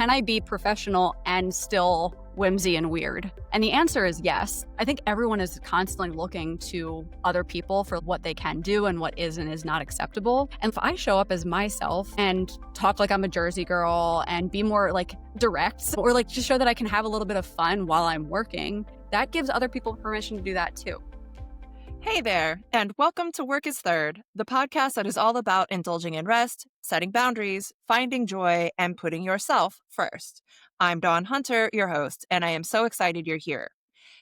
can I be professional and still whimsy and weird? And the answer is yes. I think everyone is constantly looking to other people for what they can do and what is and is not acceptable. And if I show up as myself and talk like I'm a Jersey girl and be more like direct, or like just show that I can have a little bit of fun while I'm working, that gives other people permission to do that too. Hey there, and welcome to Work is Third, the podcast that is all about indulging in rest, setting boundaries, finding joy, and putting yourself first. I'm Dawn Hunter, your host, and I am so excited you're here.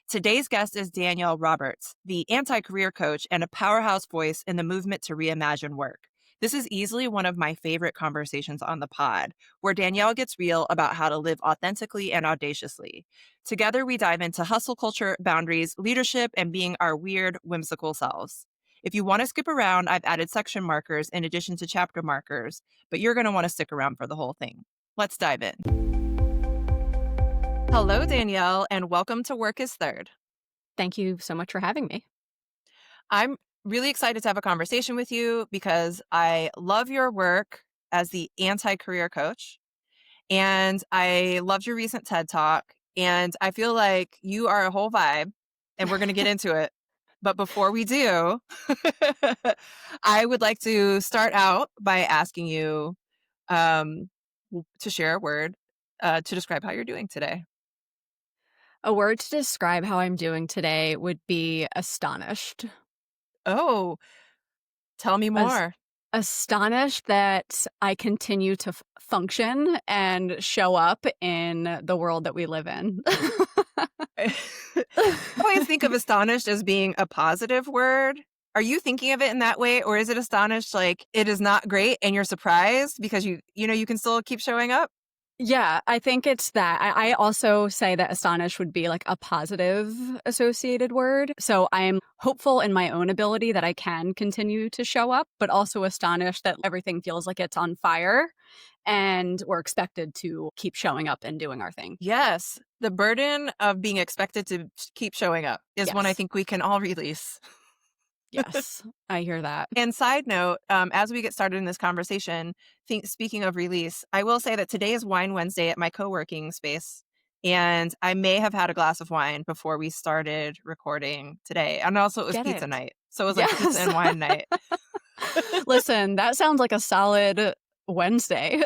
Today's guest is Danielle Roberts, the anti-career coach and a powerhouse voice in the movement to reimagine work. This is easily one of my favorite conversations on the pod, where Danielle gets real about how to live authentically and audaciously. Together, we dive into hustle culture, boundaries, leadership, and being our weird, whimsical selves. If you want to skip around, I've added section markers in addition to chapter markers, but you're going to want to stick around for the whole thing. Let's dive in. Hello, Danielle, and welcome to Work is Third. Thank you so much for having me. I'm really excited to have a conversation with you because I love your work as the anti-career coach, and I loved your recent TED Talk, and I feel like you are a whole vibe, and we're going to get into it. But before we do, I would like to start out by asking you to share a word to describe how you're doing today. A word to describe how I'm doing today would be astonished. Oh, tell me more. Astonished that I continue to function and show up in the world that we live in. I always think of astonished as being a positive word. Are you thinking of it in that way, or is it astonished like it is not great and you're surprised because you can still keep showing up? Yeah, I think it's that. I also say that astonished would be like a positive associated word. So I am hopeful in my own ability that I can continue to show up, but also astonished that everything feels like it's on fire and we're expected to keep showing up and doing our thing. Yes. The burden of being expected to keep showing up is one I Yes. think we can all release. Yes, I hear that. And side note, as we get started in this conversation, speaking of release, I will say that today is Wine Wednesday at my co-working space. And I may have had a glass of wine before we started recording today. And also it was pizza night. So it was like pizza and wine night. Listen, that sounds like a solid Wednesday.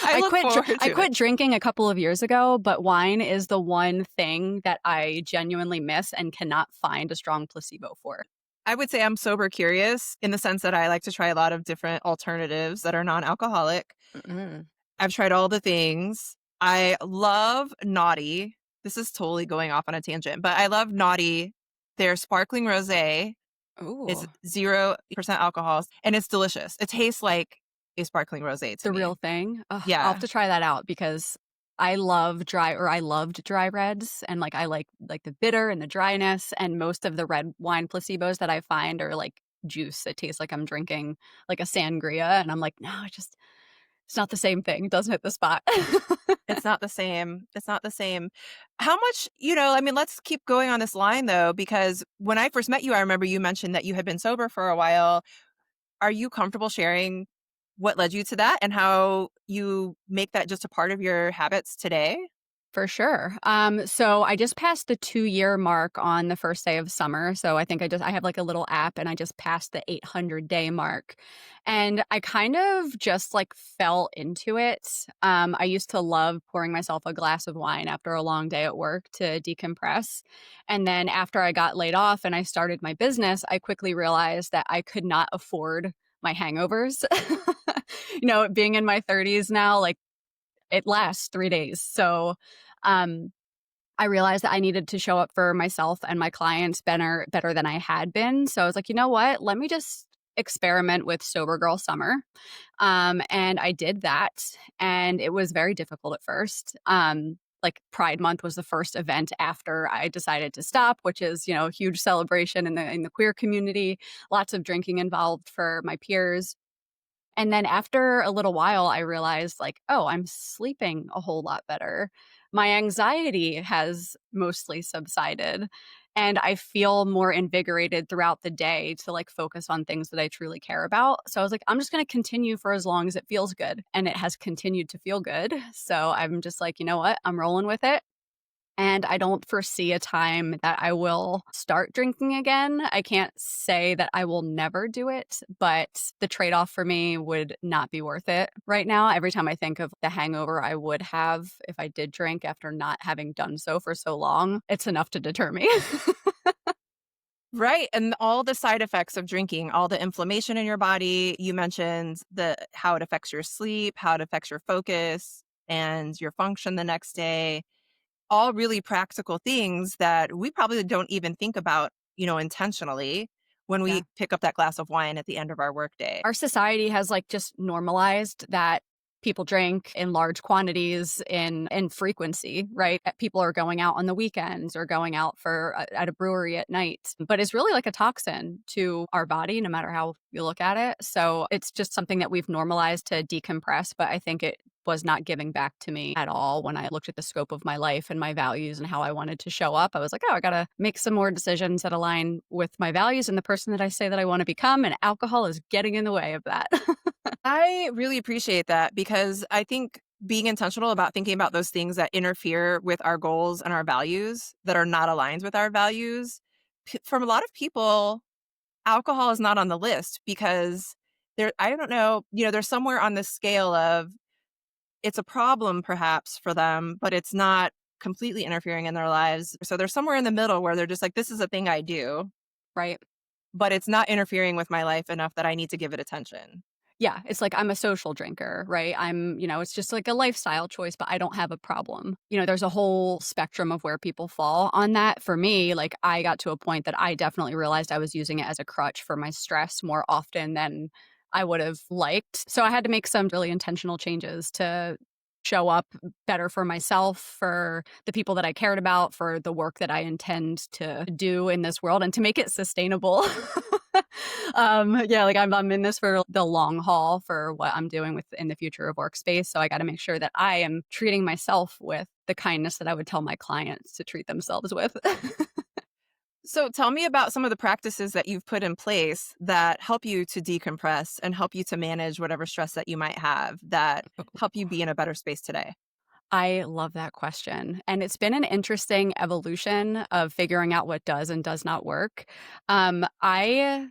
I quit drinking a couple of years ago, but wine is the one thing that I genuinely miss and cannot find a strong placebo for. I would say I'm sober curious in the sense that I like to try a lot of different alternatives that are non-alcoholic. Mm-mm. I've tried all the things. I love Naughty. This is totally going off on a tangent, but I love Naughty. Their sparkling rosé is 0% alcohol, and it's delicious. It tastes like a sparkling rosé to me. The real thing? Yeah. I'll have to try that out because I loved dry reds, and I like the bitter and the dryness, and most of the red wine placebos that I find are like juice. It tastes like I'm drinking like a sangria, and I'm like, no, it's not the same thing. It doesn't hit the spot. It's not the same. It's not the same. How much, let's keep going on this line though, because when I first met you, I remember you mentioned that you had been sober for a while. Are you comfortable sharing what led you to that and how you make that just a part of your habits today? For sure. So I just passed the 2-year mark on the first day of summer. So I think I have like a little app and I just passed the 800-day mark. And I kind of just like fell into it. I used to love pouring myself a glass of wine after a long day at work to decompress. And then after I got laid off and I started my business, I quickly realized that I could not afford my hangovers. Being in my 30s now, like it lasts 3 days. So I realized that I needed to show up for myself and my clients better than I had been. So I was like, you know what? Let me just experiment with Sober Girl Summer. And I did that. And it was very difficult at first. Pride Month was the first event after I decided to stop, which is, a huge celebration in the queer community, lots of drinking involved for my peers. And then after a little while, I realized I'm sleeping a whole lot better. My anxiety has mostly subsided. and I feel more invigorated throughout the day to like focus on things that I truly care about. So I was like, I'm just going to continue for as long as it feels good. And it has continued to feel good. So I'm just like, you know what? I'm rolling with it. And I don't foresee a time that I will start drinking again. I can't say that I will never do it, but the trade off for me would not be worth it right now. Every time I think of the hangover I would have if I did drink after not having done so for so long, it's enough to deter me. Right. And all the side effects of drinking, all the inflammation in your body. You mentioned the how it affects your sleep, how it affects your focus and your function the next day. All really practical things that we probably don't even think about, intentionally when we Yeah. pick up that glass of wine at the end of our workday. Our society has like just normalized that people drink in large quantities in frequency, right? People are going out on the weekends or going out for at a brewery at night, but it's really like a toxin to our body no matter how you look at it. So it's just something that we've normalized to decompress, but I think it was not giving back to me at all when I looked at the scope of my life and my values and how I wanted to show up. I was like, oh, I got to make some more decisions that align with my values and the person that I say that I want to become. And alcohol is getting in the way of that. I really appreciate that because I think being intentional about thinking about those things that interfere with our goals and our values that are not aligned with our values, from a lot of people, alcohol is not on the list because I don't know, they're somewhere on the scale of it's a problem perhaps for them, but it's not completely interfering in their lives. So they're somewhere in the middle where they're just like, this is a thing I do, Right. but it's not interfering with my life enough that I need to give it attention. Yeah, it's like I'm a social drinker, right? It's just like a lifestyle choice, but I don't have a problem. There's a whole spectrum of where people fall on that. For me, like I got to a point that I definitely realized I was using it as a crutch for my stress more often than I would have liked. So I had to make some really intentional changes to show up better for myself, for the people that I cared about, for the work that I intend to do in this world and to make it sustainable. Yeah, like I'm in this for the long haul for what I'm doing with in the future of workspace. So I got to make sure that I am treating myself with the kindness that I would tell my clients to treat themselves with. So tell me about some of the practices that you've put in place that help you to decompress and help you to manage whatever stress that you might have that help you be in a better space today. I love that question. And it's been an interesting evolution of figuring out what does and does not work. I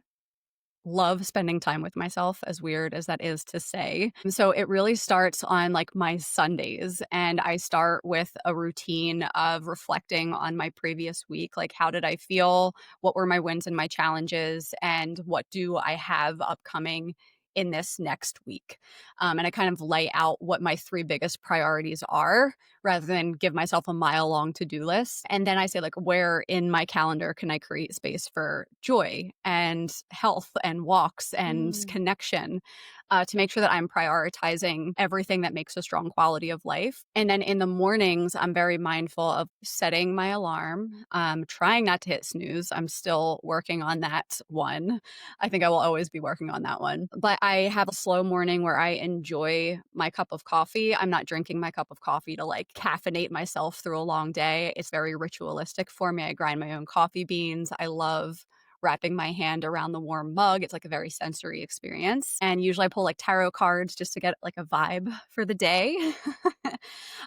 love spending time with myself, as weird as that is to say. So it really starts on like my Sundays, and I start with a routine of reflecting on my previous week. Like, how did I feel? What were my wins and my challenges? And what do I have upcoming in this next week? And I kind of lay out what my three biggest priorities are rather than give myself a mile long to do list. And then I say, like, where in my calendar can I create space for joy and health and walks and Mm. connection, to make sure that I'm prioritizing everything that makes a strong quality of life. And then in the mornings, I'm very mindful of setting my alarm, trying not to hit snooze. I'm still working on that one. I think I will always be working on that one. But I have a slow morning where I enjoy my cup of coffee. I'm not drinking my cup of coffee to like caffeinate myself through a long day. It's very ritualistic for me. I grind my own coffee beans. I love wrapping my hand around the warm mug. It's like a very sensory experience. And usually I pull like tarot cards just to get like a vibe for the day.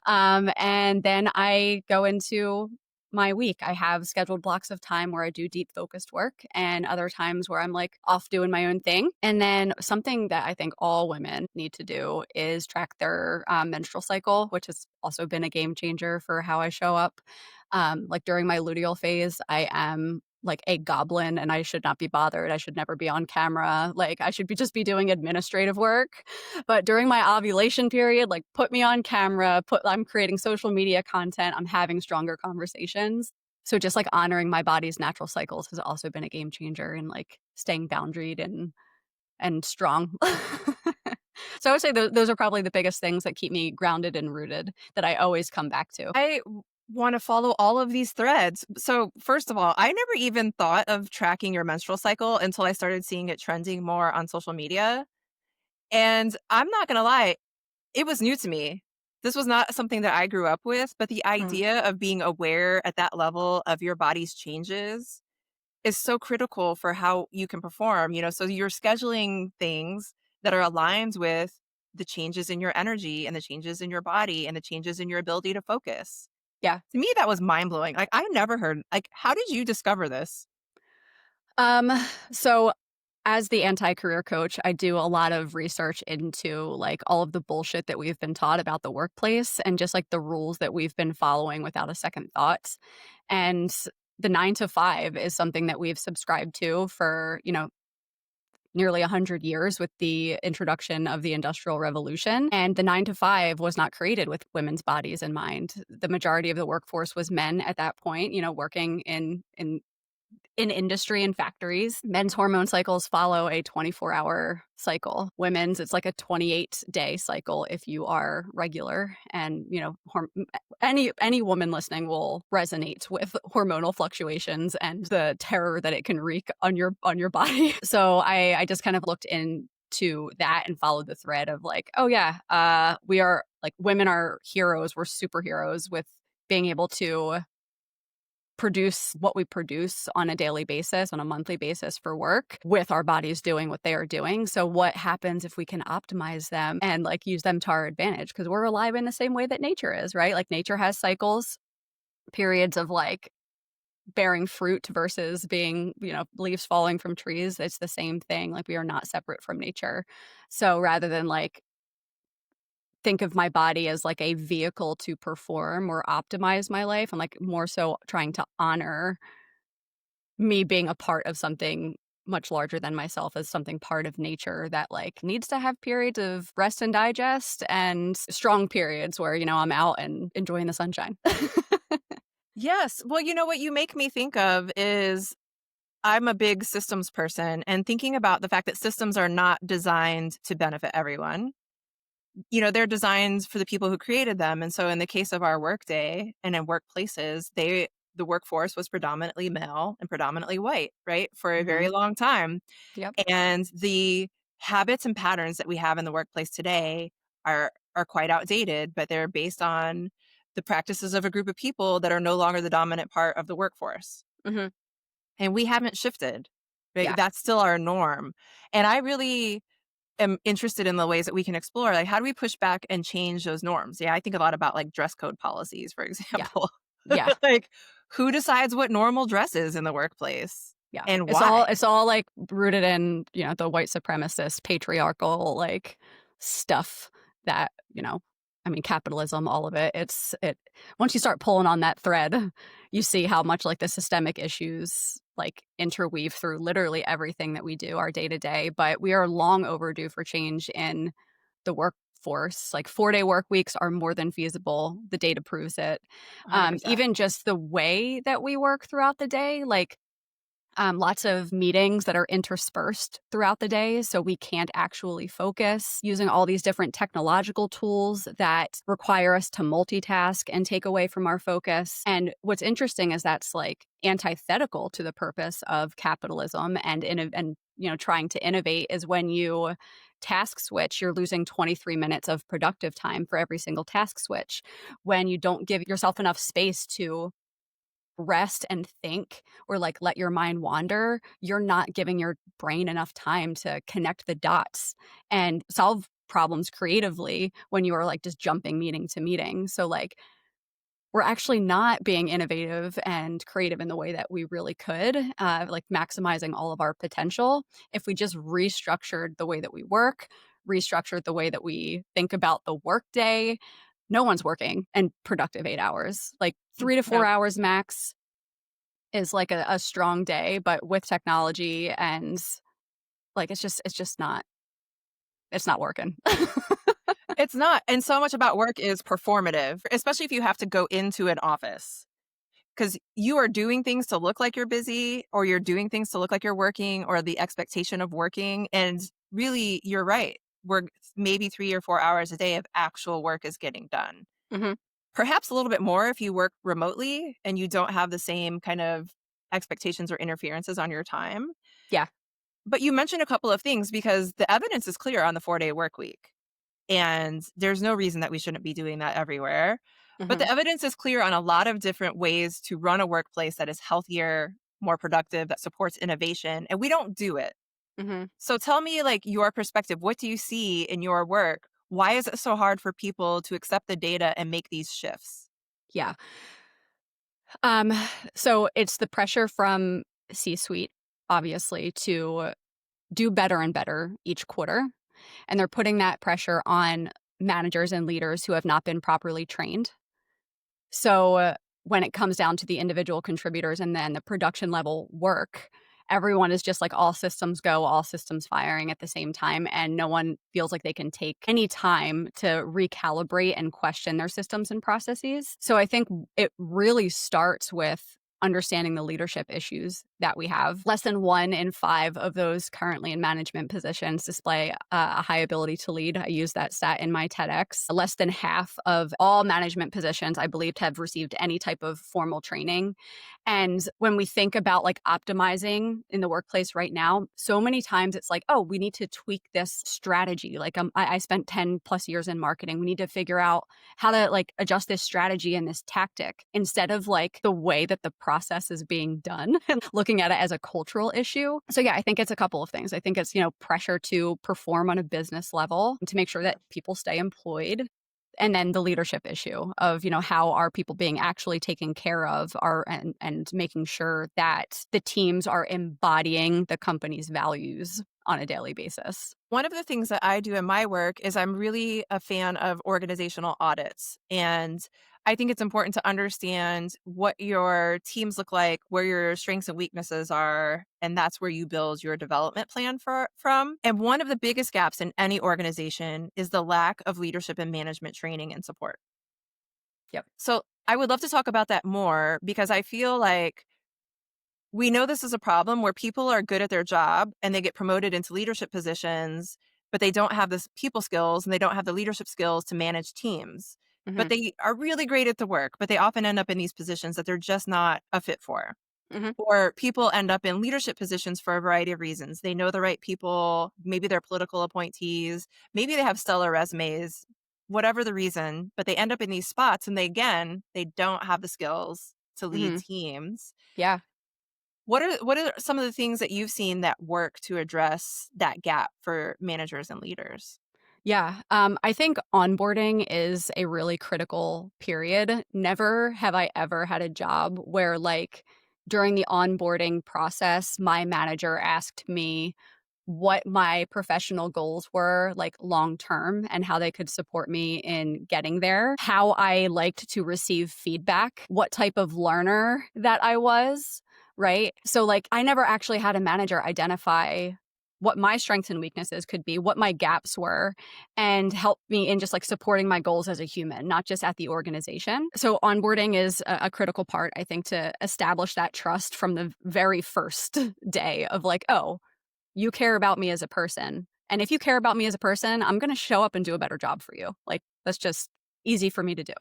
And then I go into my week. I have scheduled blocks of time where I do deep focused work and other times where I'm like off doing my own thing. And then something that I think all women need to do is track their menstrual cycle, which has also been a game changer for how I show up. Like during my luteal phase, I am like a goblin and I should not be bothered. I should never be on camera. Like I should just be doing administrative work. But during my ovulation period, like put me on camera, I'm creating social media content, I'm having stronger conversations. So just like honoring my body's natural cycles has also been a game changer in like staying boundaried and strong. So I would say those are probably the biggest things that keep me grounded and rooted that I always come back to. I want to follow all of these threads. So, first of all, I never even thought of tracking your menstrual cycle until I started seeing it trending more on social media. And I'm not going to lie, it was new to me. This was not something that I grew up with, but the Mm. idea of being aware at that level of your body's changes is so critical for how you can perform, so you're scheduling things that are aligned with the changes in your energy and the changes in your body and the changes in your ability to focus. Yeah. To me, that was mind blowing. Like, I never heard, like, how did you discover this? Um, so as the anti-career coach, I do a lot of research into like all of the bullshit that we've been taught about the workplace and just like the rules that we've been following without a second thought. And the 9 to 5 is something that we've subscribed to for, nearly 100 years with the introduction of the Industrial Revolution. And the 9 to 5 was not created with women's bodies in mind. The majority of the workforce was men at that point, working in industry and factories. Men's hormone cycles follow a 24-hour cycle. Women's, it's like a 28-day cycle if you are regular. And, any woman listening will resonate with hormonal fluctuations and the terror that it can wreak on your body. So I just kind of looked into that and followed the thread of like, oh yeah, we are like women are heroes. We're superheroes with being able to produce what we produce on a daily basis, on a monthly basis for work with our bodies doing what they are doing. So what happens if we can optimize them and like use them to our advantage? Because we're alive in the same way that nature is, right? Like nature has cycles, periods of like bearing fruit versus being, leaves falling from trees. It's the same thing. Like we are not separate from nature. So rather than like think of my body as like a vehicle to perform or optimize my life, I'm like more so trying to honor me being a part of something much larger than myself as something part of nature that like needs to have periods of rest and digest and strong periods where, I'm out and enjoying the sunshine. Yes. Well, what you make me think of is I'm a big systems person, and thinking about the fact that systems are not designed to benefit everyone. They're designed for the people who created them. And so in the case of our workday and in workplaces, the workforce was predominantly male and predominantly white, right? For a very Mhm. long time. Yep. And the habits and patterns that we have in the workplace today are quite outdated, but they're based on the practices of a group of people that are no longer the dominant part of the workforce. Mhm. And we haven't shifted. Right? Yeah. That's still our norm. And I really am interested in the ways that we can explore, like, how do we push back and change those norms? Yeah, I think a lot about like dress code policies, for Yeah. example. Yeah. Like, who decides what normal dress is in the workplace Yeah. and It's all why? it's all like rooted in, the white supremacist patriarchal like stuff that, I mean capitalism, all of it. It once you start pulling on that thread, you see how much like the systemic issues like interweave through literally everything that we do our day to day, but we are long overdue for change in the workforce. Like 4-day work weeks are more than feasible. The data proves it. 100%. Even just the way that we work throughout the day, like lots of meetings that are interspersed throughout the day, so we can't actually focus using all these different technological tools that require us to multitask and take away from our focus. And what's interesting is that's like antithetical to the purpose of capitalism and trying to innovate is when you task switch, you're losing 23 minutes of productive time for every single task switch. When you don't give yourself enough space to rest and think or like let your mind wander, you're not giving your brain enough time to connect the dots and solve problems creatively when you are like just jumping meeting to meeting. So like we're actually not being innovative and creative in the way that we really could, like maximizing all of our potential if we just restructured the way that we work, restructured the way that we think about the workday. No one's working and productive 8 hours, like 3 to 4 No, hours max is like a strong day, but with technology and like it's just not it's not working. it's not. And so much about work is performative, especially if you have to go into an office. Because you are doing things to look like you're busy, or you're doing things to look like you're working, or the expectation of working. And really, you're right. We're maybe 3 or 4 hours a day of actual work is getting done. Mhm. Perhaps a little bit more if you work remotely and you don't have the same kind of expectations or interferences on your time. Yeah. But you mentioned a couple of things because the evidence is clear on the 4-day work week. And there's no reason that we shouldn't be doing that everywhere. But Mhm. the evidence is clear on a lot of different ways to run a workplace that is healthier, more productive, that supports innovation, and we don't do it. Mhm. So tell me, like, your perspective. What do you see in your work? Why is it so hard for people to accept the data and make these shifts? Yeah. Um, so it's the pressure from C-suite, obviously, to do better and better each quarter. And they're putting that pressure on managers and leaders who have not been properly trained. So when it comes down to the individual contributors and then the production level work, everyone is just like all systems go, all systems firing at the same time. And no one feels like they can take any time to recalibrate and question their systems and processes. So I think it really starts with understanding the leadership issues that we have. Less than 1 in 5 of those currently in management positions display a high ability to lead. I use that stat in my TEDx. Less than half of all management positions, I believe, have received any type of formal training. And when we think about like optimizing in the workplace right now, so many times it's like, oh, we need to tweak this strategy. Like I spent 10 plus years in marketing. We need to figure out how to like adjust this strategy and this tactic instead of like the way that the process is being done and looking at it as a cultural issue. So yeah, I think it's a couple of things. I think it's, pressure to perform on a business level to make sure that people stay employed. And then the leadership issue of, how are people being actually taken care of and making sure that the teams are embodying the company's values on a daily basis. One of the things that I do in my work is I'm really a fan of organizational audits. And I think it's important to understand what your teams look like, where your strengths and weaknesses are, and that's where you build your development plan from. And one of the biggest gaps in any organization is the lack of leadership and management training and support. Yep. So I would love to talk about that more because I feel like we know this is a problem where people are good at their job and they get promoted into leadership positions, but they don't have the people skills and they don't have the leadership skills to manage teams. But Hmm. they are really great at the work, but they often end up in these positions that they're just not a fit for. Hmm. Or people end up in leadership positions for a variety of reasons. They know the right people, maybe they're political appointees, maybe they have stellar resumes, whatever the reason, but they end up in these spots and they don't have the skills to lead Hmm. teams. Yeah. What are some of the things that you've seen that work to address that gap for managers and leaders? Yeah. I think onboarding is a really critical period. Never have I ever had a job where, like, during the onboarding process, my manager asked me what my professional goals were, like, long term, and how they could support me in getting there, how I liked to receive feedback, what type of learner that I was, right? So, like, I never actually had a manager identify what my strengths and weaknesses could be, what my gaps were, and help me in just like supporting my goals as a human, not just at the organization. So, onboarding is a critical part, I think, to establish that trust from the very first day of like, oh, you care about me as a person. And if you care about me as a person, I'm going to show up and do a better job for you. Like, that's just easy for me to do.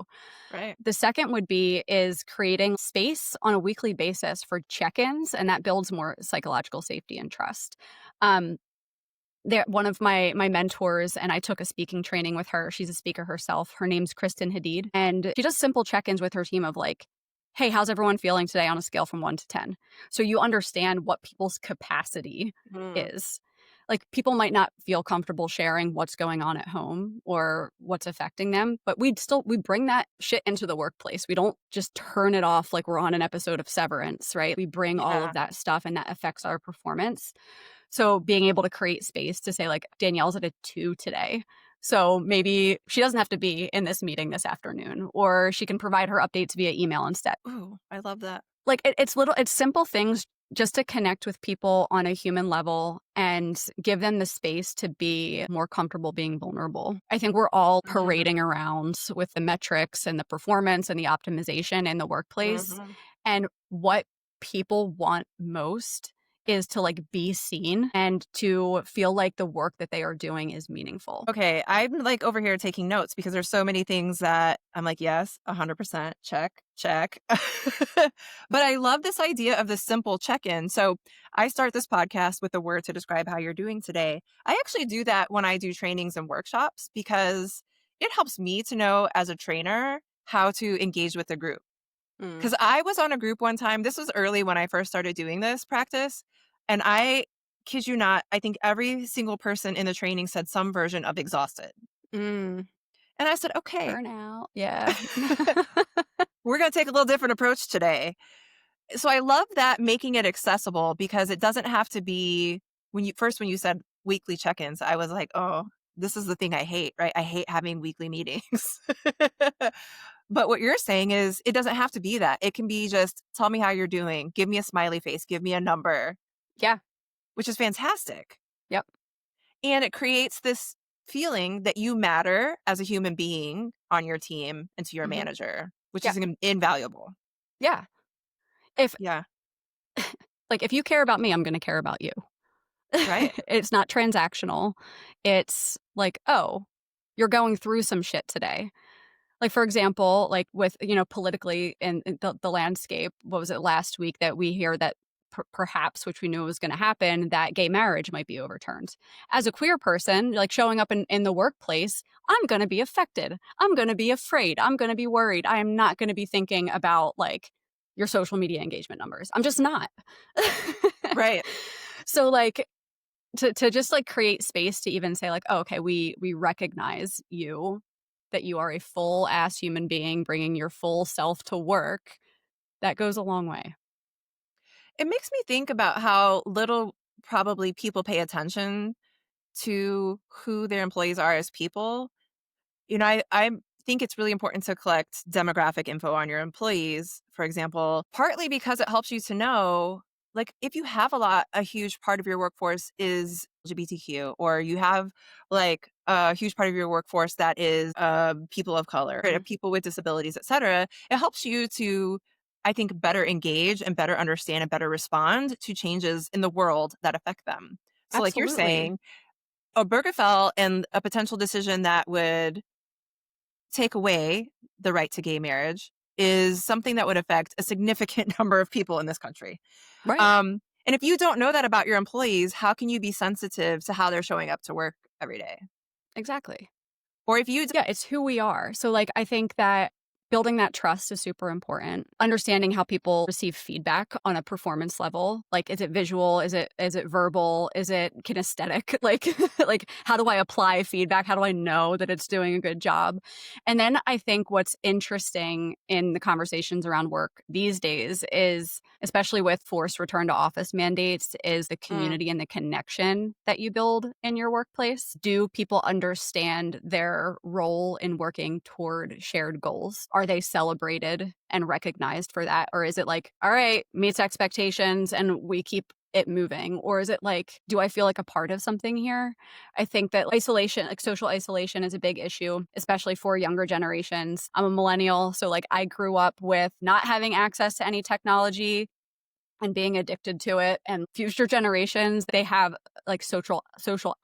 Right. The second would be is creating space on a weekly basis for check-ins, and that builds more psychological safety and trust. Um, one of my mentors, and I took a speaking training with her. She's a speaker herself. Her name's Kristen Hadid, and she does simple check-ins with her team of like, hey, how's everyone feeling today on a scale from 1 to 10? So you understand what people's capacity Mm, is. Like, people might not feel comfortable sharing what's going on at home or what's affecting them, but we bring that shit into the workplace. We don't just turn it off like we're on an episode of Severance, right? We bring all yeah. of that stuff and that affects our performance. So being able to create space to say like, Danielle's at a 2 today. So maybe she doesn't have to be in this meeting this afternoon, or she can provide her updates via email instead. Ooh, I love that. Like, it's simple things just to connect with people on a human level and give them the space to be more comfortable being vulnerable. I think we're all Mhm, parading around with the metrics and the performance and the optimization in the workplace. mhm. And what people want most is to like be seen and to feel like the work that they are doing is meaningful. Okay, I'm like over here taking notes because there's so many things that I'm like, yes, 100%, check, check. But I love this idea of the simple check-in. So I start this podcast with a word to describe how you're doing today. I actually do that when I do trainings and workshops because it helps me to know as a trainer how to engage with the group. Mm. Because I was on a group one time. This was early when I first started doing this practice. And I kid you not, I think every single person in the training said some version of exhausted. Mm. And I said, okay, Burnout. Yeah. we're going to take a little different approach today. So I love that making it accessible because it doesn't have to be when you said weekly check-ins, I was like, oh, this is the thing I hate, right? I hate having weekly meetings. But what you're saying is it doesn't have to be that. It can be just tell me how you're doing. Give me a smiley face. Give me a number, Yeah. which is fantastic. Yep. And it creates this feeling that you matter as a human being on your team and to your Mhm. manager, which Yeah. is invaluable. Yeah. If Yeah. like if you care about me, I'm going to care about you. Right. It's not transactional. It's like, oh, you're going through some shit today. Like, for example, like with, politically in the landscape, what was it last week that we hear that perhaps, which we knew was going to happen, that gay marriage might be overturned. As a queer person, like showing up in the workplace, I'm going to be affected. I'm going to be afraid. I'm going to be worried. I am not going to be thinking about like your social media engagement numbers. I'm just not. Right. So like to just like create space to even say like, oh, okay, we recognize you, that you are a full ass human being bringing your full self to work, that goes a long way. It makes me think about how little probably people pay attention to who their employees are as people. I think it's really important to collect demographic info on your employees, for example, partly because it helps you to know, like, if you have a huge part of your workforce is LGBTQ, or you have like a huge part of your workforce that is people of color, or people with disabilities, et cetera, it helps you to, I think, better engage and better understand and better respond to changes in the world that affect them. So, like you're Absolutely. saying, Obergefell and a potential decision that would take away the right to gay marriage is something that would affect a significant number of people in this country. Right. And if you don't know that about your employees, how can you be sensitive to how they're showing up to work every day? Exactly. Or if you, Yeah, it's who we are. So like I think that building that trust is super important. Understanding how people receive feedback on a performance level. Like is it visual? Is it verbal? Is it kinesthetic? Like like how do I apply feedback? How do I know that it's doing a good job? And then I think what's interesting in the conversations around work these days is, especially with forced return to office mandates, is the mm, community and the connection that you build in your workplace. Do people understand their role in working toward shared goals? Are they celebrated and recognized for that? Or is it like, all right, meets expectations and we keep it moving? Or is it like, do I feel like a part of something here? I think that isolation, like social isolation, is a big issue, especially for younger generations. I'm a millennial, so like I grew up with not having access to any technology and being addicted to it. And future generations, they have like social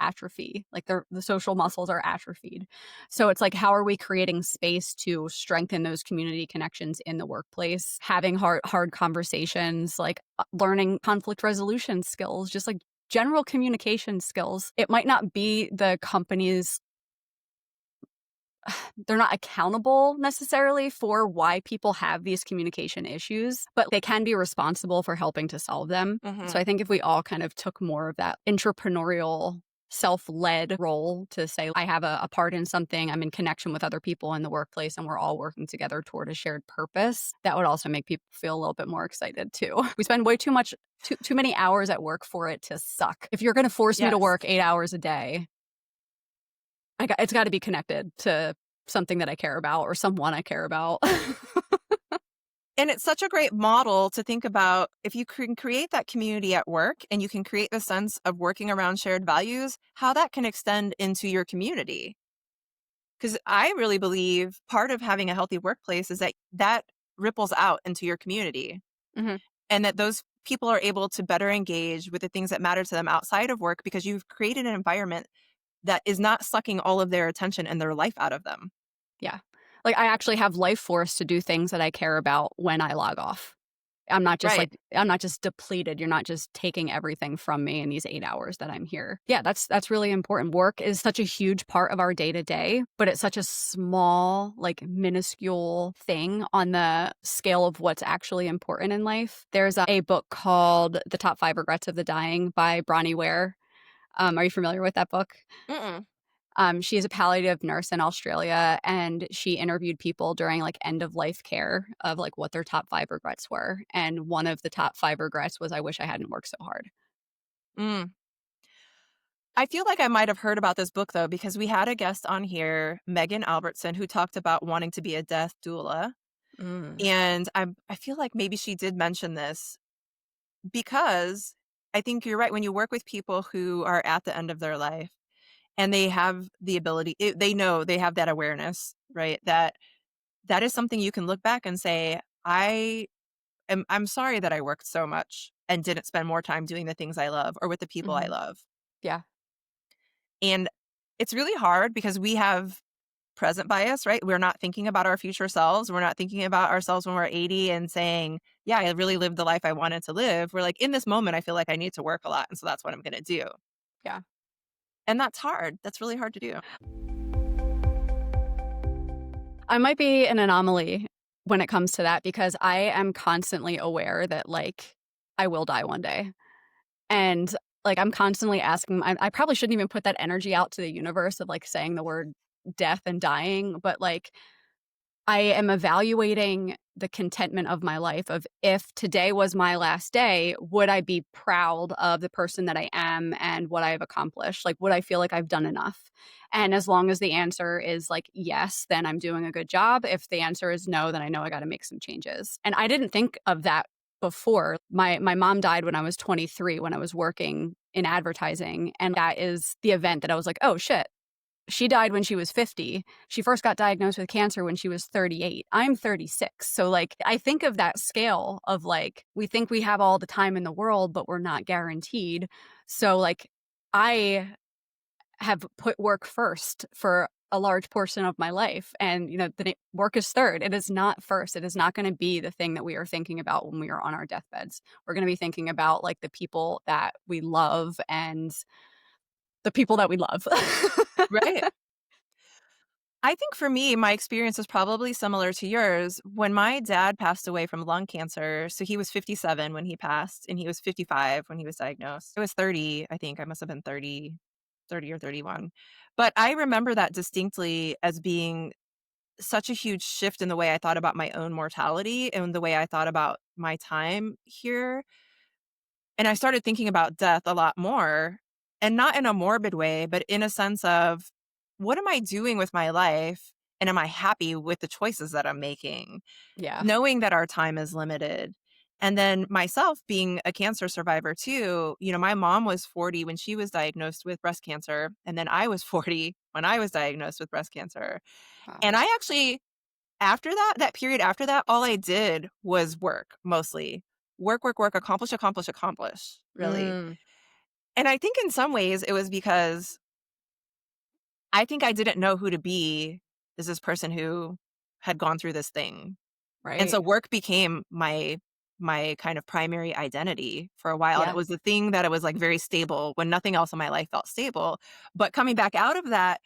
atrophy, like the social muscles are atrophied. So it's like, how are we creating space to strengthen those community connections in the workplace, having hard conversations, like learning conflict resolution skills, just like general communication skills. It might not be the company's, they're not accountable necessarily for why people have these communication issues, but they can be responsible for helping to solve them. So mhm. I think if we all kind of took more of that entrepreneurial, self-led role to say, I have a part in something, I'm in connection with other people in the workplace, and we're all working together toward a shared purpose, that would also make people feel a little bit more excited too. We spend way too many hours at work for it to suck. If you're going to force me to Yes. work 8 hours a day, it's got to be connected to something that I care about or someone I care about. And it's such a great model to think about if you can create that community at work and you can create the sense of working around shared values, how that can extend into your community. Because I really believe part of having a healthy workplace is that ripples out into your community. Mhm. and that those people are able to better engage with the things that matter to them outside of work because you've created an environment that is not sucking all of their attention and their life out of them. Yeah. Like, I actually have life force to do things that I care about when I log off. Right. I'm not just depleted. You're not just taking everything from me in these 8 hours that I'm here. Yeah, that's really important. Work is such a huge part of our day to day, but it's such a small, like minuscule thing on the scale of what's actually important in life. There's a book called The Top 5 Regrets of the Dying by Bronnie Ware. Are you familiar with that book? Mm-mm. She is a palliative nurse in Australia, and she interviewed people during like end of life care of like what their top 5 regrets were. And one of the top 5 regrets was, I wish I hadn't worked so hard. Mm. I feel like I might have heard about this book, though, because we had a guest on here, Megan Albertson, who talked about wanting to be a death doula. Mm. And I feel like maybe she did mention this because I think you're right. When you work with people who are at the end of their life and they have the ability, they know they have that awareness, right? That is something you can look back and say, I'm sorry that I worked so much and didn't spend more time doing the things I love or with the people I Mhm. love. Yeah. And it's really hard because we have present bias, right? We're not thinking about our future selves. We're not thinking about ourselves when we're 80 and saying, yeah, I really lived the life I wanted to live. We're like, in this moment, I feel like I need to work a lot. And so that's what I'm going to do. Yeah. And that's hard. That's really hard to do. I might be an anomaly when it comes to that because I am constantly aware that like I will die one day. And like I'm constantly asking, I probably shouldn't even put that energy out to the universe of like saying the word death and dying, but like I am evaluating the contentment of my life of if today was my last day, would I be proud of the person that I am and what I have accomplished? Like, would I feel like I've done enough? And as long as the answer is like yes, then I'm doing a good job. If the answer is no, then I know I got to make some changes. And I didn't think of that before. My mom died when I was 23 when I was working in advertising. And that is the event that I was like, oh shit, she died when she was 50. She first got diagnosed with cancer when she was 38. I'm 36. So, like, I think of that scale of like, we think we have all the time in the world, but we're not guaranteed. So, like, I have put work first for a large portion of my life. And, work is third. It is not first. It is not going to be the thing that we are thinking about when we are on our deathbeds. We're going to be thinking about like the people that we love and the people that we love. Right. I think for me, my experience is probably similar to yours. When my dad passed away from lung cancer, so he was 57 when he passed, and he was 55 when he was diagnosed. I was 30, I think. I must have been 30 or 31. But I remember that distinctly as being such a huge shift in the way I thought about my own mortality and the way I thought about my time here. And I started thinking about death a lot more, and not in a morbid way, but in a sense of what am I doing with my life? And am I happy with the choices that I'm making? Yeah. Knowing that our time is limited. And then myself being a cancer survivor too, my mom was 40 when she was diagnosed with breast cancer. And then I was 40 when I was diagnosed with breast cancer. Wow. And I actually, after that period after that, all I did was work mostly. Work, work, work, accomplish, accomplish, accomplish, really. Mm, And I think in some ways it was because I think I didn't know who to be as this person who had gone through this thing. And right. so work became my kind of primary identity for a while. And it Yeah. was the thing that it was like very stable when nothing else in my life felt stable. But coming back out of that,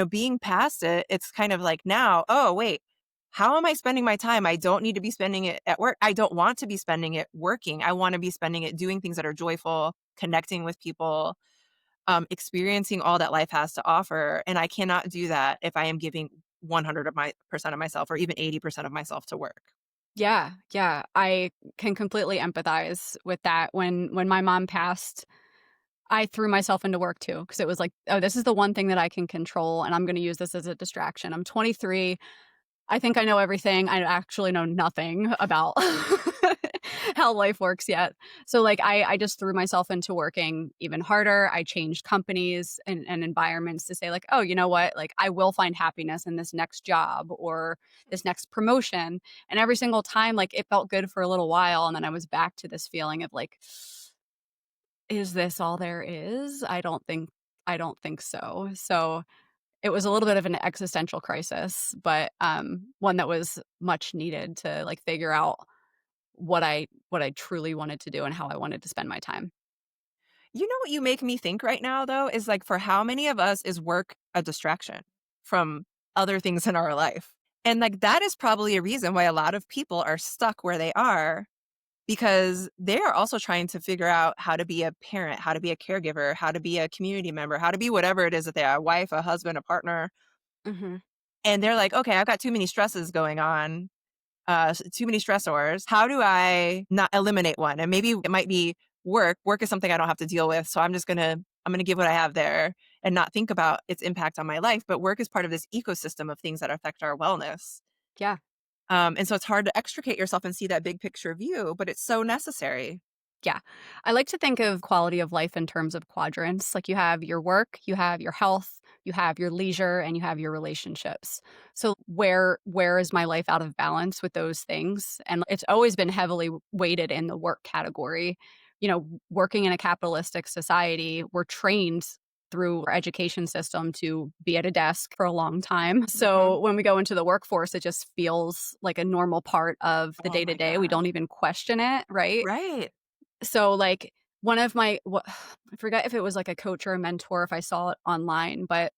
being past it, it's kind of like now, oh, wait, how am I spending my time? I don't need to be spending it at work. I don't want to be spending it working. I want to be spending it doing things that are joyful, connecting with people, experiencing all that life has to offer. And I cannot do that if I am giving 100 of my percent of myself or even 80% of myself to work. Yeah, yeah. I can completely empathize with that. When my mom passed, I threw myself into work too because it was like, "Oh, this is the one thing that I can control, and I'm gonna use this as a distraction." I'm 23. I think I know everything. I actually know nothing about how life works yet. So like I just threw myself into working even harder. I changed companies and environments to say like, oh, you know what? Like I will find happiness in this next job or this next promotion. And every single time, like it felt good for a little while. And then I was back to this feeling of like, is this all there is? I don't think so. So it was a little bit of an existential crisis, but one that was much needed to like figure out what I truly wanted to do and how I wanted to spend my time. You know what you make me think right now, though, is like for how many of us is work a distraction from other things in our life? And like that is probably a reason why a lot of people are stuck where they are because they are also trying to figure out how to be a parent, how to be a caregiver, how to be a community member, how to be whatever it is that they are, a wife, a husband, a partner. Mhm. And they're like, okay, I've got too many stresses going on, too many stressors. How do I not eliminate one? And maybe it might be work. Work is something I don't have to deal with. So I'm gonna give what I have there and not think about its impact on my life. But work is part of this ecosystem of things that affect our wellness. Yeah. And so it's hard to extricate yourself and see that big picture view, but it's so necessary. Yeah. I like to think of quality of life in terms of quadrants. Like you have your work, you have your health, you have your leisure, and you have your relationships. So where is my life out of balance with those things? And it's always been heavily weighted in the work category. You know, working in a capitalistic society, we're trained through our education system to be at a desk for a long time. Mhm. So when we go into the workforce, it just feels like a normal part of the Oh day to my day. We God. don't even question it, right? Right. So, like, one of my I forget if it was, like, a coach or a mentor, if I saw it online, but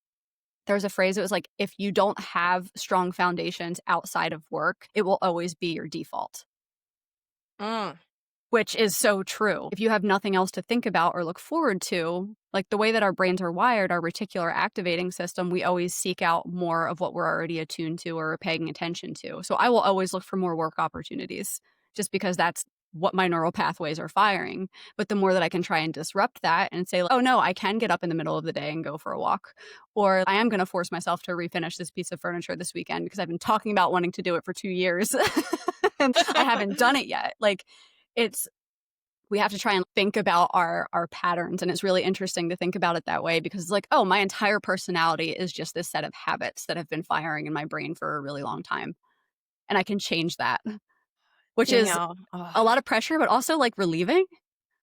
there was a phrase, it was like, "If you don't have strong foundations outside of work, it will always be your default." Mm. Which is so true. If you have nothing else to think about or look forward to, like, the way that our brains are wired, our reticular activating system, we always seek out more of what we're already attuned to or paying attention to. So I will always look for more work opportunities just because that's what my neural pathways are firing. But the more that I can try and disrupt that and say, "Oh, no, I can get up in the middle of the day and go for a walk," or, "I am gonna force myself to refinish this piece of furniture this weekend because I've been talking about wanting to do it for 2 years, and I haven't done it yet." Like, it's we have to try and think about our patterns, and it's really interesting to think about it that way because it's like, "Oh, my entire personality is just this set of habits that have been firing in my brain for a really long time, and I can change that." Which is Danielle. Oh, a lot of pressure, but also, like, relieving.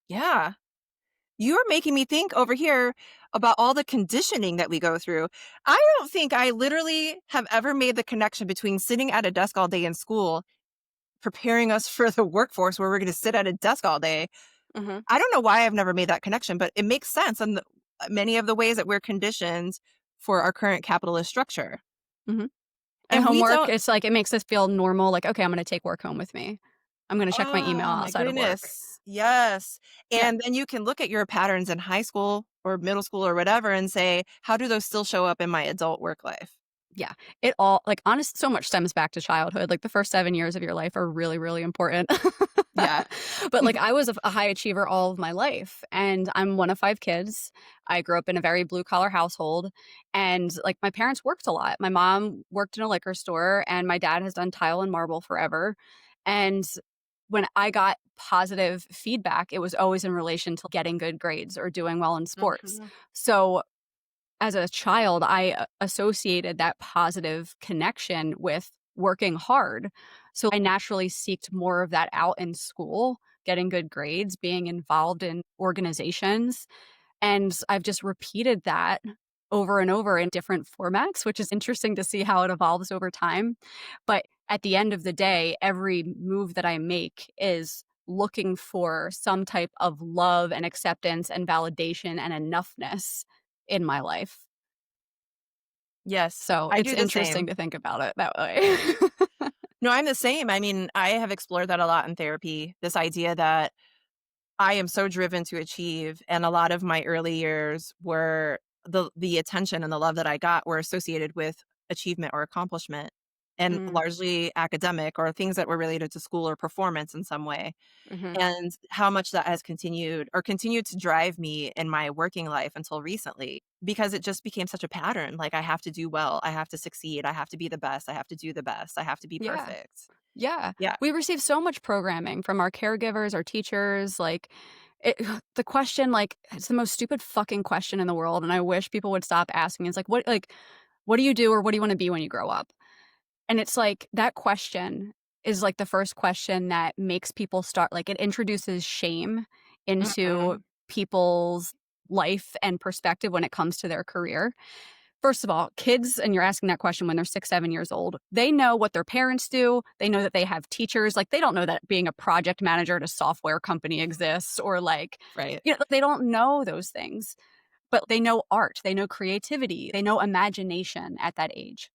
yeah. You're making me think over here about all the conditioning that we go through. I don't think I literally have ever made the connection between sitting at a desk all day in school, preparing us for the workforce where we're going to sit at a desk all day. Mhm, I don't know why I've never made that connection, but it makes sense in many of the ways that we're conditioned for our current capitalist structure. mhm. And And we homework, don't, it's like it makes us feel normal, like, "Okay, I'm gonna take work home with me. I'm gonna check my email oh my outside of work." goodness. Yes. Yeah. And then you can look at your patterns in high school or middle school or whatever and say, how do those still show up in my adult work life? Yeah. It all like, honest so much stems back to childhood, like, the first 7 years of your life are really, really important. Yeah. But, like, I was a high achiever all of my life, and I'm one of 5 kids. I grew up in a very blue-collar household, and, like, my parents worked a lot. My mom worked in a liquor store, and my dad has done tile and marble forever, and when I got positive feedback, it was always in relation to getting good grades or doing well in sports. Mhm. So as a child, I associated that positive connection with working hard. So I naturally seeked more of that out in school, getting good grades, being involved in organizations. And I've just repeated that over and over in different formats, which is interesting to see how it evolves over time. But at the end of the day, every move that I make is looking for some type of love and acceptance and validation and enoughness in my life. Yes, So I it's do the interesting same. to think about it that way. No, I'm the same. I mean, I have explored that a lot in therapy. This idea that I am so driven to achieve, and a lot of my early years were the attention and the love that I got were associated with achievement or accomplishment. and Mm, largely academic or things that were related to school or performance in some way. mhm. And how much that has continued to drive me in my working life until recently, because it just became such a pattern. Like, I have to do well, I have to succeed, I have to be the best, I have to do the best, I have to be Yeah. perfect. Yeah. Yeah, We receive so much programming from our caregivers, our teachers, like, it the question, like, it's the most stupid fucking question in the world, and I wish people would stop asking. It's like, "What do you do or what do you wanna be when you grow up?" And it's like, that question is, like, the first question that makes people start like, it introduces shame into mhm, people's life and perspective when it comes to their career. First of all, kids and you're asking that question when they're 6, 7 years old, they know what their parents do, they know that they have teachers, like, they don't know that being a project manager at a software company exists or, like, right. they don't know those things, but they know art, they know creativity, they know imagination at that age.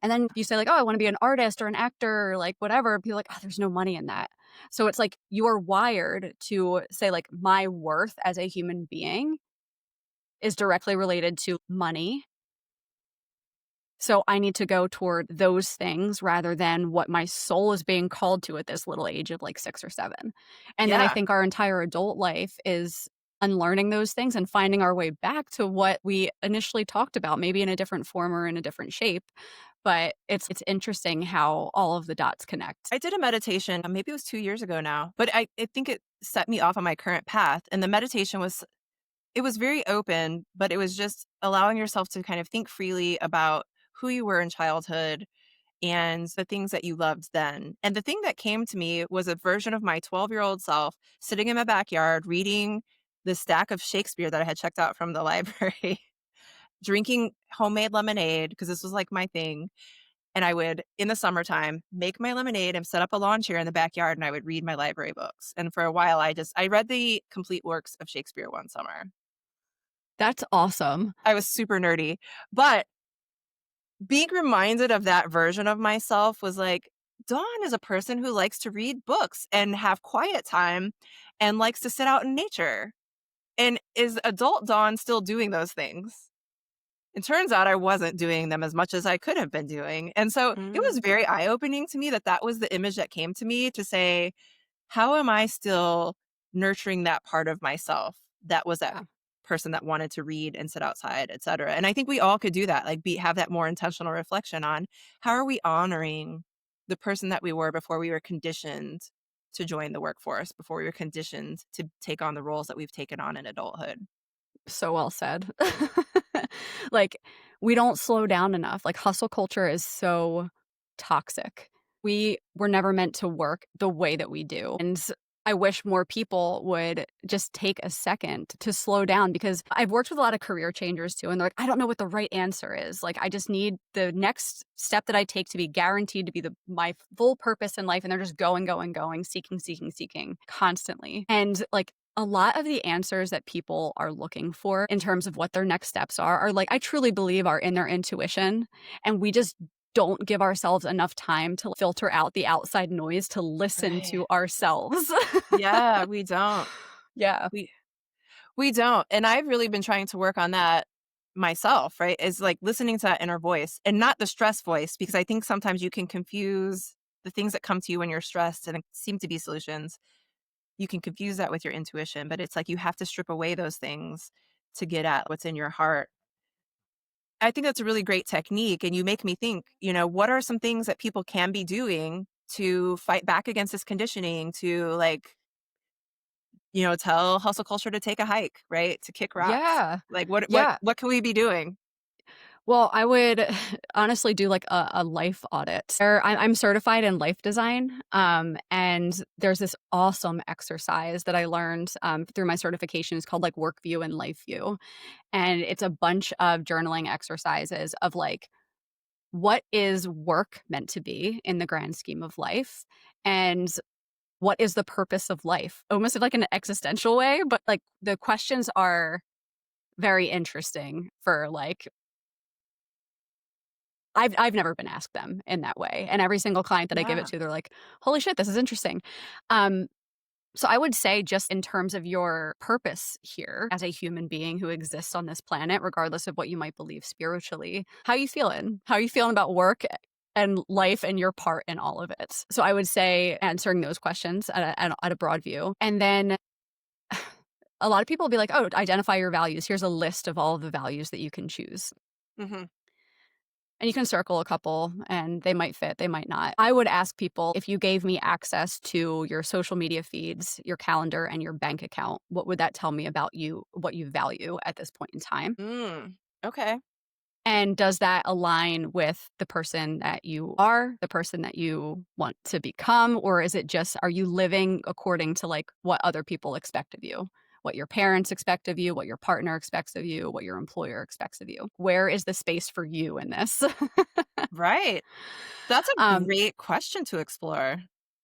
And then if you say like, "Oh, I wanna be an artist or an actor," or like whatever, people are like, "Oh, there's no money in that." So it's like you are wired to say like, "My worth as a human being is directly related to money, so I need to go toward those things rather than what my soul is being called to at this little age of like 6 or 7." And then I Yeah. think our entire adult life is unlearning those things and finding our way back to what we initially talked about, maybe in a different form or in a different shape. But it's interesting how all of the dots connect. I did a meditation, maybe it was 2 years ago now, but I think it set me off on my current path, and the meditation was it was very open, but it was just allowing yourself to kind of think freely about who you were in childhood and the things that you loved then. And the thing that came to me was a version of my 12-year-old self sitting in my backyard reading the stack of Shakespeare that I had checked out from the library, drinking homemade lemonade because this was like my thing. And I would, in the summertime, make my lemonade and set up a lawn chair in the backyard and I would read my library books. And for a while, I read the complete works of Shakespeare one summer. That's awesome. I was super nerdy. But being reminded of that version of myself was like, Dawn is a person who likes to read books and have quiet time and likes to sit out in nature. And is adult Dawn still doing those things? It turns out I wasn't doing them as much as I could have been doing. And so it Mm, was very eye opening to me that that was the image that came to me to say, how am I still nurturing that part of myself that was that yeah. person that wanted to read and sit outside, et cetera? And I think we all could do that, like have that more intentional reflection on how are we honoring the person that we were before we were conditioned to join the workforce, before we were conditioned to take on the roles that we've taken on in adulthood. So well said. Like, we don't slow down enough. Like, hustle culture is so toxic. We were never meant to work the way that we do. And I wish more people would just take a second to slow down because I've worked with a lot of career changers too. And they're like, I don't know what the right answer is. Like, I just need the next step that I take to be guaranteed to be my full purpose in life. And they're just going, going, going, seeking, seeking, seeking constantly. And like, a lot of the answers that people are looking for in terms of what their next steps are like, I truly believe are in their intuition. And we just don't give ourselves enough time to filter out the outside noise to listen Right. to ourselves. Yeah, we don't. Yeah. We we don't. And I've really been trying to work on that myself, right? Is like listening to that inner voice and not the stress voice, because I think sometimes you can confuse the things that come to you when you're stressed and seem to be solutions. You can confuse that with your intuition, but it's like you have to strip away those things to get at what's in your heart. I think that's a really great technique. And you make me think, what are some things that people can be doing to fight back against this conditioning to like, tell hustle culture to take a hike, right? To kick rocks. Yeah. Like what Yeah. what can we be doing? Well, I would honestly do like a life audit. I'm certified in life design, and there's this awesome exercise that I learned through my certification. It's called like Work View and Life View, and it's a bunch of journaling exercises of like what is work meant to be in the grand scheme of life, and what is the purpose of life, almost in like an existential way. But like the questions are very interesting for like I've never been asked them in that way, and every single client that I give it Yeah. to, they're like, "Holy shit, this is interesting." Um, so I would say just in terms of your purpose here as a human being who exists on this planet, regardless of what you might believe spiritually, how you feeling? How you feeling about work and life and your part in all of it. So I would say answering those questions at a broad view. And then a lot of people will be like, oh, identify your values. Here's a list of all of the values that you can choose. Mm-hmm. And you can circle a couple and they might fit, they might not. I would ask people, if you gave me access to your social media feeds, your calendar, and your bank account, what would that tell me about you, what you value at this point in time? Okay. And does that align with the person that you are, the person that you want to become? Or is it just, are you living according to like what other people expect of you? What your parents expect of you, what your partner expects of you, what your employer expects of you? Where is the space for you in this? Right. That's a um, great question to explore.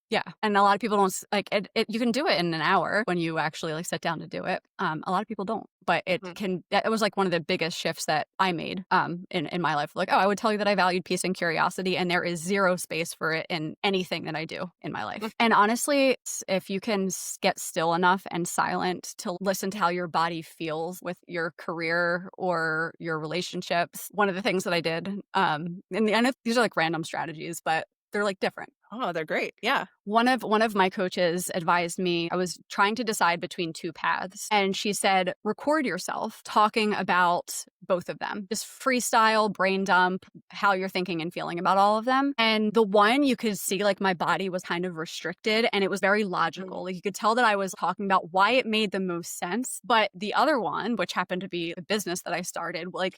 Yeah, and a lot of people don't like it. You can do it in an hour when you actually like sit down to do it. A lot of people don't, but it Mhm. can. That was like one of the biggest shifts that I made in my life. Like, oh, I would tell you that I valued peace and curiosity, and there is zero space for it in anything that I do in my life. And honestly, if you can get still enough and silent to listen to how your body feels with your career or your relationships, one of the things that I did, and I know these are like random strategies, but they're like different. Oh, they're great. Yeah. One of my coaches advised me. I was trying to decide between two paths, and she said, record yourself talking about both of them. Just freestyle, brain dump, how you're thinking and feeling about all of them. And the one, you could see like my body was kind of restricted and it was very logical. Like you could tell that I was talking about why it made the most sense. But the other one, which happened to be a business that I started, like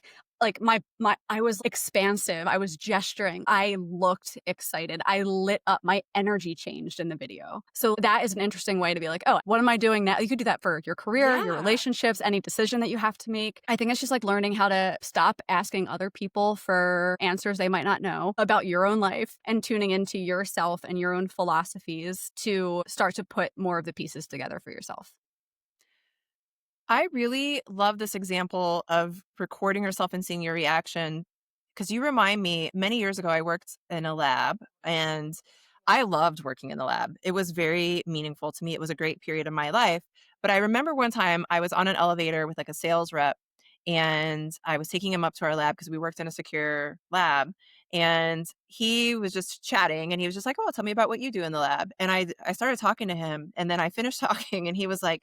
my I was expansive. I was gesturing. I looked excited. I lit up. My energy changed in the video. So that is an interesting way to be like, oh, what am I doing now? You could do that for your career, your Yeah. relationships, any decision that you have to make. I think it's just like learning how to stop asking other people for answers they might not know about your own life and tuning into yourself and your own philosophies to start to put more of the pieces together for yourself. I really love this example of recording yourself and seeing your reaction because you remind me many years ago, I worked in a lab and I loved working in the lab. It was very meaningful to me. It was a great period of my life. But I remember one time I was on an elevator with like a sales rep and I was taking him up to our lab because we worked in a secure lab. And he was just chatting and he was just like, oh, tell me about what you do in the lab. And I started talking to him and then I finished talking and he was like,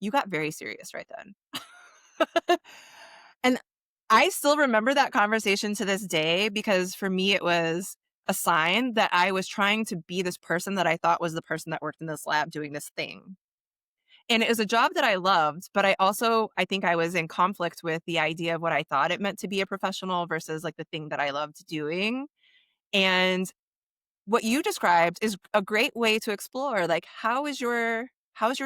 you got very serious right then. And I still remember that conversation to this day because for me, it was a sign that I was trying to be this person that I thought was the person that worked in this lab doing this thing. And it was a job that I loved, but I think I was in conflict with the idea of what I thought it meant to be a professional versus like the thing that I loved doing. And what you described is a great way to explore like how is your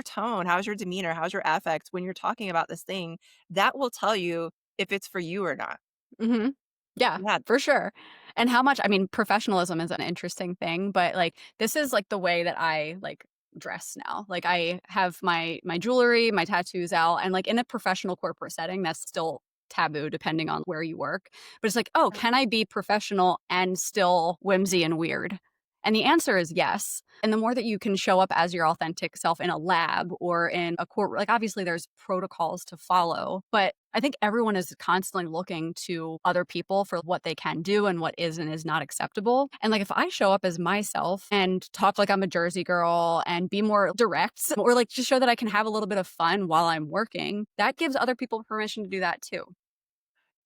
tone, how's your demeanor, how's your affect when you're talking about this thing that will tell you if it's for you or not. Mhm. Yeah, Yeah. for sure. And how much I mean, professionalism is an interesting thing, but, like, this is, like, the way that I, like, dress now. Like, I have my jewelry, my tattoos out, and, like, in a professional corporate setting, that's still taboo depending on where you work. But it's like, "Oh, can I be professional and still whimsy and weird?" And the answer is yes. And the more that you can show up as your authentic self in a lab or in a court, like obviously there's protocols to follow, but I think everyone is constantly looking to other people for what they can do and what is and is not acceptable. And like if I show up as myself and talk like I'm a Jersey girl and be more direct or like just show that I can have a little bit of fun while I'm working, that gives other people permission to do that too.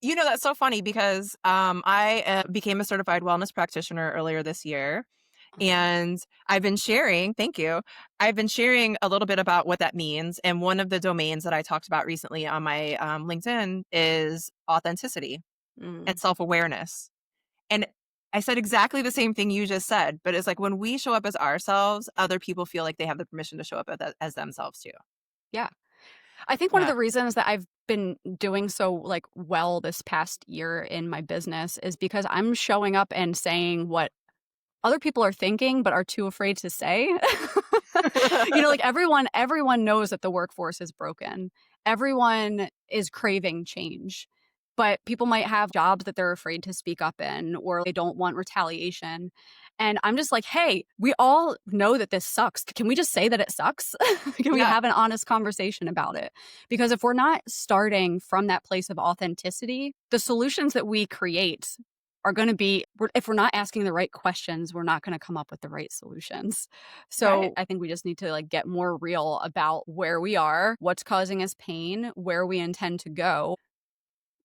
You know, that's so funny because I became a certified wellness practitioner earlier this year. Awesome. And I've been sharing, thank you. I've been sharing a little bit about what that means. And one of the domains that I talked about recently on my LinkedIn is authenticity Mm. and self awareness. And I said exactly the same thing you just said, but it's like when we show up as ourselves, other people feel like they have the permission to show up as themselves too. Yeah. I think one of Yeah. the reasons that I've been doing so like well this past year in my business is because I'm showing up and saying what other people are thinking but are too afraid to say. Like everyone knows that the workforce is broken. Everyone is craving change. But people might have jobs that they're afraid to speak up in or they don't want retaliation. And I'm just like, "Hey, we all know that this sucks. Can we just say that it sucks? Can we Yeah. have an honest conversation about it?" Because if we're not starting from that place of authenticity, the solutions that we create are going to be, if we're not asking the right questions, we're not going to come up with the right solutions. Right. So I think we just need to like get more real about where we are, what's causing us pain, where we intend to go,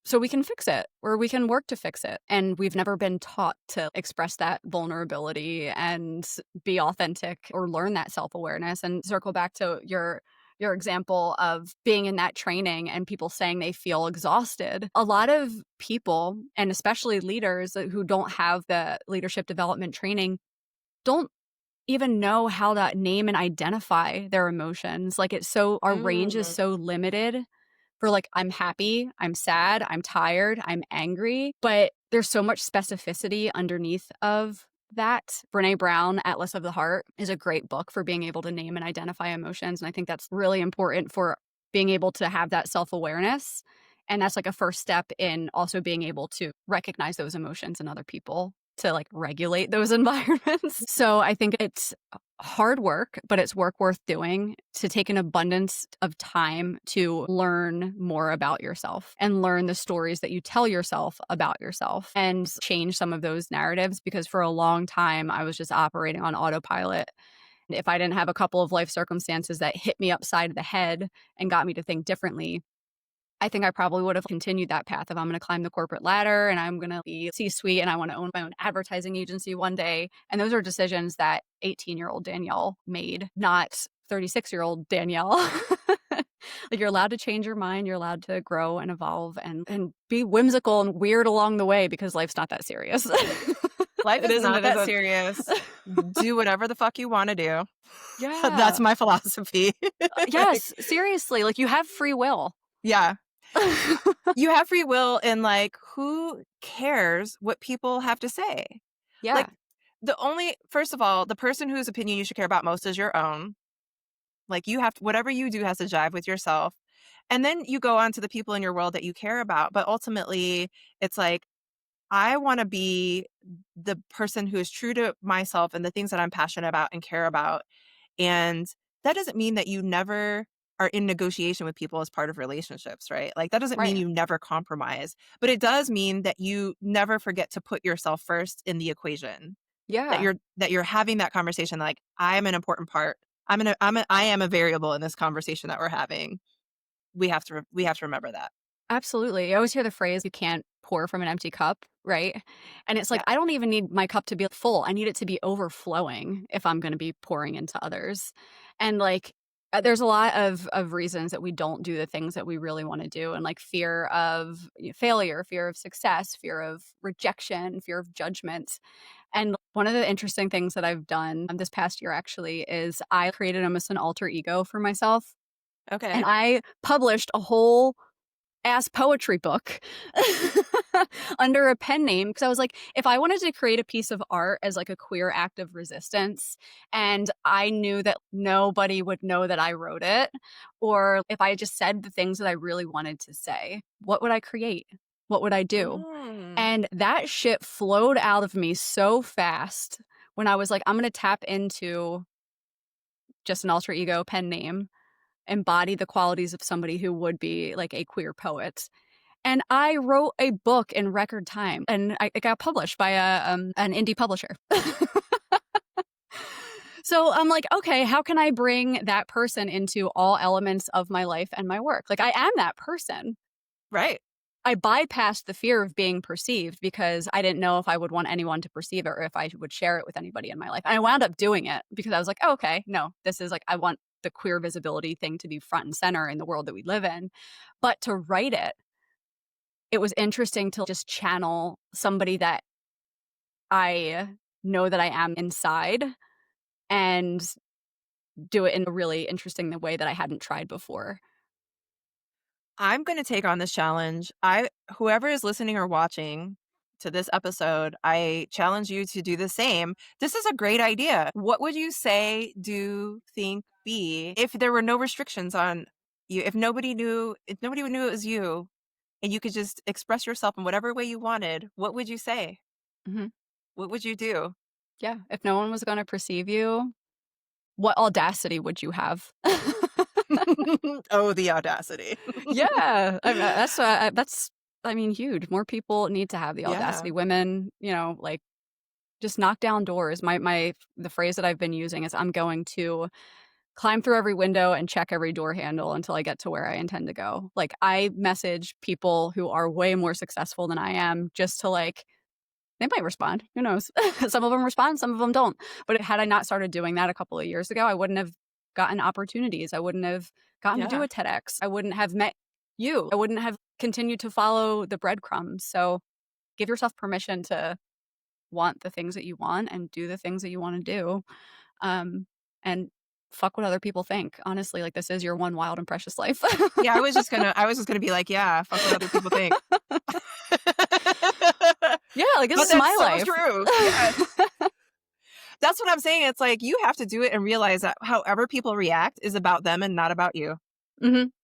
so we can fix it or we can work to fix it. And we've never been taught to express that vulnerability and be authentic or learn that self-awareness. And circle back to your example of being in that training and people saying they feel exhausted. A lot of people, and especially leaders who don't have the leadership development training, don't even know how to name and identify their emotions. Like it's so, our range is Mm. so limited for like, I'm happy, I'm sad, I'm tired, I'm angry, but there's so much specificity underneath of that. Brené Brown, Atlas of the Heart, is a great book for being able to name and identify emotions. And I think that's really important for being able to have that self-awareness. And that's like a first step in also being able to recognize those emotions in other people to like regulate those environments. So I think it's hard work, but it's work worth doing to take an abundance of time to learn more about yourself and learn the stories that you tell yourself about yourself and change some of those narratives. Because for a long time, I was just operating on autopilot. If I didn't have a couple of life circumstances that hit me upside the head and got me to think differently, I think I probably would have continued that path. If I'm going to climb the corporate ladder and I'm going to be C-suite and I want to own my own advertising agency one day. And those are decisions that 18-year-old Danielle made, not 36-year-old Danielle. Like you're allowed to change your mind. You're allowed to grow and evolve and be whimsical and weird along the way because life's not that serious. Life It is isn't, not it that isn't. serious. Do whatever the fuck you want to do. Yeah. That's my philosophy. Yes, seriously. Like you have free will. Yeah. You have free will, and like, who cares what people have to say? Yeah. Like, first of all, the person whose opinion you should care about most is your own. Like, you have to, whatever you do has to jive with yourself. And then you go on to the people in your world that you care about. But ultimately, it's like, I want to be the person who is true to myself and the things that I'm passionate about and care about. And that doesn't mean that you never are in negotiation with people as part of relationships, right? Like that doesn't mean Right. you never compromise, but it does mean that you never forget to put yourself first in the equation. That Yeah. you're having that conversation like, I'm an important part. I am a variable in this conversation that we're having. We have to remember that. Absolutely. I always hear the phrase, you can't pour from an empty cup, right? And it's like, Yeah. I don't even need my cup to be full. I need it to be overflowing if I'm going to be pouring into others. And like, there's a lot of reasons that we don't do the things that we really want to do. And like fear of failure, fear of success, fear of rejection, fear of judgment. And one of the interesting things that I've done this past year actually is I created almost an alter ego for myself. And Okay. I published a whole ass poetry book under a pen name because I was like, if I wanted to create a piece of art as like a queer act of resistance and I knew that nobody would know that I wrote it, or if I just said the things that I really wanted to say, what would I create? What would I do? Mm. And that shit flowed out of me so fast when I was like, I'm going to tap into just an alter ego pen name, embody the qualities of somebody who would be like a queer poet. And I wrote a book in record time, and it got published by an indie publisher. So I'm like, okay, how can I bring that person into all elements of my life and my work? Like I am that person. Right. I bypassed the fear of being perceived because I didn't know if I would want anyone to perceive it or if I would share it with anybody in my life. And I wound up doing it because I was like, oh, okay, no, this is like, I want the queer visibility thing to be front and center in the world that we live in. But to write it, it was interesting to just channel somebody that I know that I am inside and do it in a really interesting way that I hadn't tried before. I'm going to take on this challenge. Whoever is listening or watching to this episode, I challenge you to do the same. This is a great idea. What would you say, do, think, be if there were no restrictions on you? If nobody knew it was you and you could just express yourself in whatever way you wanted, what would you say? Mhm. What would you do? Yeah. If no one was going to perceive you, what audacity would you have? Oh, the audacity. Yeah. That's I mean, huge. More people need to have the Yeah. audacity. Women, like just knock down doors. The phrase that I've been using is I'm going to climb through every window and check every door handle until I get to where I intend to go. Like I message people who are way more successful than I am just to they might respond. Who knows? Some of them respond, some of them don't. But had I not started doing that a couple of years ago, I wouldn't have gotten opportunities. I wouldn't have gotten to do Yeah. a TEDx. I wouldn't have met you. I wouldn't have continued to follow the breadcrumbs. So give yourself permission to want the things that you want and do the things that you want to do. And fuck what other people think. Honestly, like this is your one wild and precious life. Yeah, I was just gonna be like, yeah, fuck what other people think. Yeah, like this But is my that's so life. true. Yes. That's what I'm saying. It's like you have to do it and realize that however people react is about them and not about you.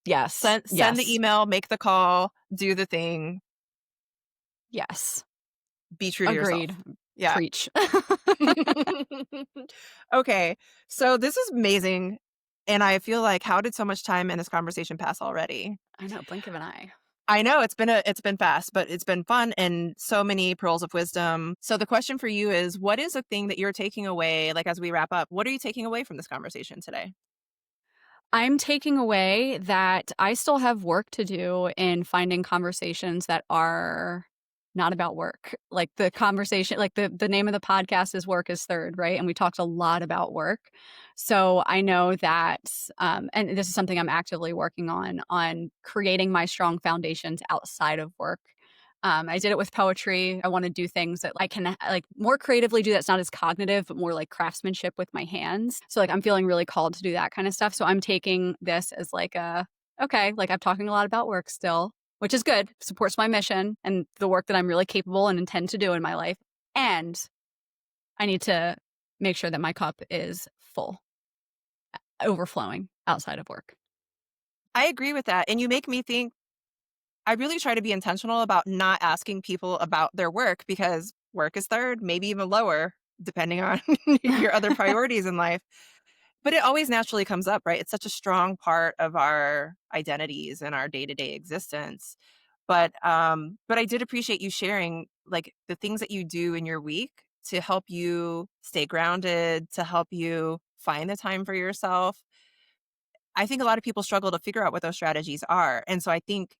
Yes. Send the email, make the call, do the thing, Yes. be true to yourself. Agreed. Yeah. Preach. Okay. So this is amazing. And I feel like how did so much time in this conversation pass already? I know, blink of an eye. I know it's been fast, but it's been fun and so many pearls of wisdom. So the question for you is, what is a thing that you're taking away, like as we wrap up, what are you taking away from this conversation today? I'm taking away that I still have work to do in finding conversations that are not about work. Like the conversation, like the name of the podcast is Work is Third, right? And we talked a lot about work. So I know that, and this is something I'm actively working on creating my strong foundations outside of work. I did it with poetry. I want to do things that I can more creatively do that's not as cognitive, but more like craftsmanship with my hands. So like I'm feeling really called to do that kind of stuff. So I'm taking this as okay, like I'm talking a lot about work still, which is good, supports my mission and the work that I'm really capable and intend to do in my life. And I need to make sure that my cup is full, overflowing outside of work. I agree with that. And you make me think I really try to be intentional about not asking people about their work because work is third, maybe even lower, depending on your other priorities in life. But it always naturally comes up, right? It's such a strong part of our identities and our day-to-day existence. But I did appreciate you sharing like the things that you do in your week to help you stay grounded, to help you find the time for yourself. I think a lot of people struggle to figure out what those strategies are. And so I think,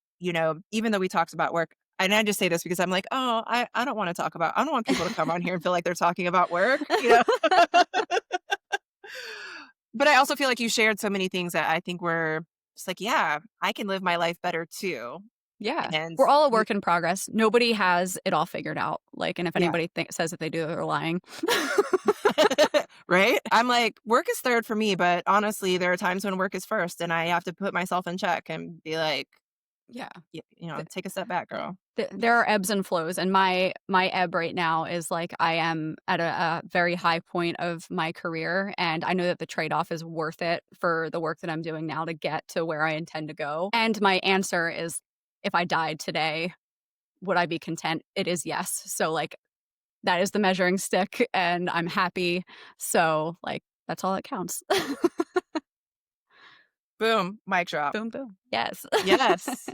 even though we talked about work, and I just say this because I'm like, oh, I don't want to talk about, I don't want people to come on here and feel like they're talking about work. But I also feel like you shared so many things that I think were just like, yeah, I can live my life better too. Yeah. And We're all a work in progress. Nobody has it all figured out. And if yeah, anybody says that they do, they're lying. right. I'm like, work is third for me, but honestly, there are times when work is first and I have to put myself in check and be like, Yeah. take a step back, girl. There are ebbs and flows, and my ebb right now is like I am at a very high point of my career, and I know that the trade-off is worth it for the work that I'm doing now to get to where I intend to go. And my answer is, if I died today, would I be content? It is yes. So that is the measuring stick, and I'm happy. So that's all that counts. Boom, mic drop. Boom, boom. Yes. Yes.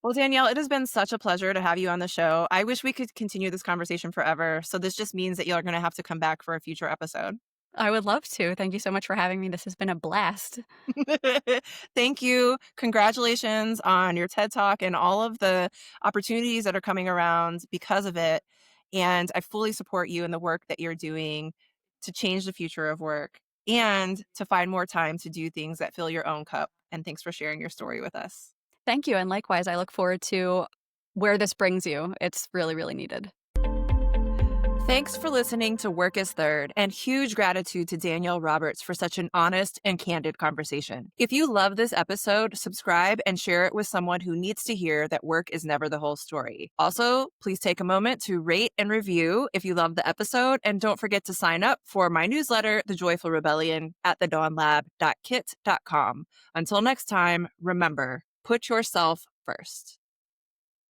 Well, Danielle, it has been such a pleasure to have you on the show. I wish we could continue this conversation forever. So this just means that you're going to have to come back for a future episode. I would love to. Thank you so much for having me. This has been a blast. Thank you. Congratulations on your TED Talk and all of the opportunities that are coming around because of it. And I fully support you in the work that you're doing to change the future of work and to find more time to do things that fill your own cup. And thanks for sharing your story with us. Thank you. And likewise, I look forward to where this brings you. It's really, really needed. Thanks for listening to Work is Third, and huge gratitude to Danielle Roberts for such an honest and candid conversation. If you love this episode, subscribe and share it with someone who needs to hear that work is never the whole story. Also, please take a moment to rate and review if you love the episode, and don't forget to sign up for my newsletter, The Joyful Rebellion, at thedawnlab.kit.com. Until next time, remember, put yourself first.